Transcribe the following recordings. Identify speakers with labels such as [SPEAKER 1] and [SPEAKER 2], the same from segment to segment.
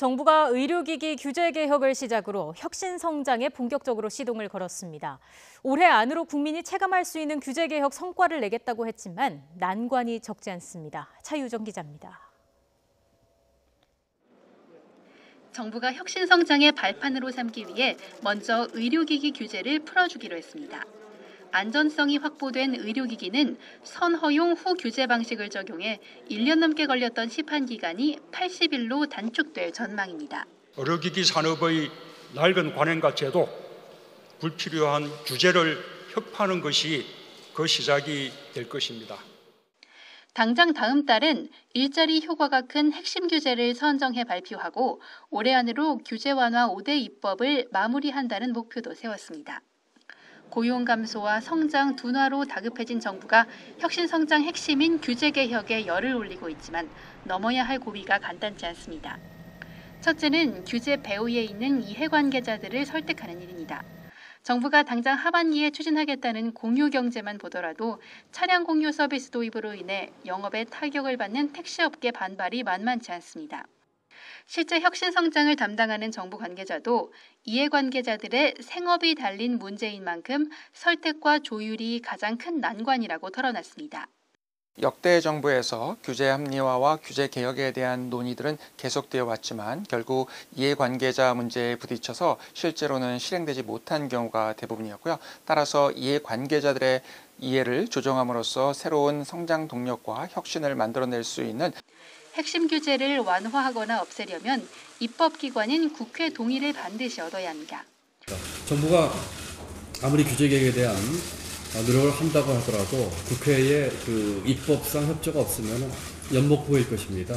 [SPEAKER 1] 정부가 의료기기 규제 개혁을 시작으로 혁신 성장에 본격적으로 시동을 걸었습니다. 올해 안으로 국민이 체감할 수 있는 규제 개혁 성과를 내겠다고 했지만 난관이 적지 않습니다. 차유정 기자입니다.
[SPEAKER 2] 정부가 혁신 성장의 발판으로 삼기 위해 먼저 의료기기 규제를 풀어주기로 했습니다. 안전성이 확보된 의료기기는 선허용 후 규제 방식을 적용해 1년 넘게 걸렸던 시판 기간이 80일로 단축될 전망입니다.
[SPEAKER 3] 의료기기 산업의 낡은 관행과 제도, 불필요한 규제를 혁파하는 것이 그 시작이 될 것입니다.
[SPEAKER 2] 당장 다음 달은 일자리 효과가 큰 핵심 규제를 선정해 발표하고 올해 안으로 규제 완화 5대 입법을 마무리한다는 목표도 세웠습니다. 고용 감소와 성장 둔화로 다급해진 정부가 혁신 성장 핵심인 규제 개혁에 열을 올리고 있지만 넘어야 할 고비가 간단치 않습니다. 첫째는 규제 배후에 있는 이해관계자들을 설득하는 일입니다. 정부가 당장 하반기에 추진하겠다는 공유 경제만 보더라도 차량 공유 서비스 도입으로 인해 영업에 타격을 받는 택시업계 반발이 만만치 않습니다. 실제 혁신 성장을 담당하는 정부 관계자도 이해관계자들의 생업이 달린 문제인 만큼 설득과 조율이 가장 큰 난관이라고 털어놨습니다.
[SPEAKER 4] 역대 정부에서 규제 합리화와 규제 개혁에 대한 논의들은 계속되어 왔지만 결국 이해관계자 문제에 부딪혀서 실제로는 실행되지 못한 경우가 대부분이었고요. 따라서 이해관계자들의 이해를 조정함으로써 새로운 성장 동력과 혁신을 만들어낼 수 있는
[SPEAKER 2] 핵심 규제를 완화하거나 없애려면 입법기관인 국회 동의를 반드시 얻어야 합니다.
[SPEAKER 5] 정부가 아무리 규제 개혁에 대한 노력을 한다고 하더라도 국회에 입법상 협조가 없으면 연목보일 것입니다.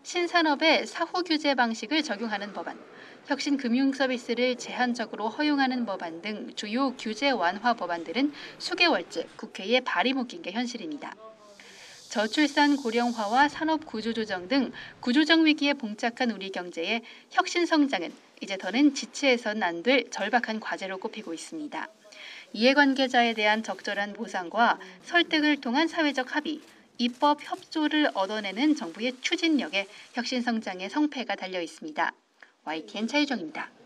[SPEAKER 2] 신산업의 사후 규제 방식을 적용하는 법안, 혁신 금융 서비스를 제한적으로 허용하는 법안 등 주요 규제 완화 법안들은 수개월째 국회에 발이 묶인 게 현실입니다. 저출산 고령화와 산업 구조조정 등 구조적 위기에 봉착한 우리 경제의 혁신 성장은 이제 더는 지체해서는 안 될 절박한 과제로 꼽히고 있습니다. 이해관계자에 대한 적절한 보상과 설득을 통한 사회적 합의, 입법 협조를 얻어내는 정부의 추진력에 혁신 성장의 성패가 달려 있습니다. YTN 차유정입니다.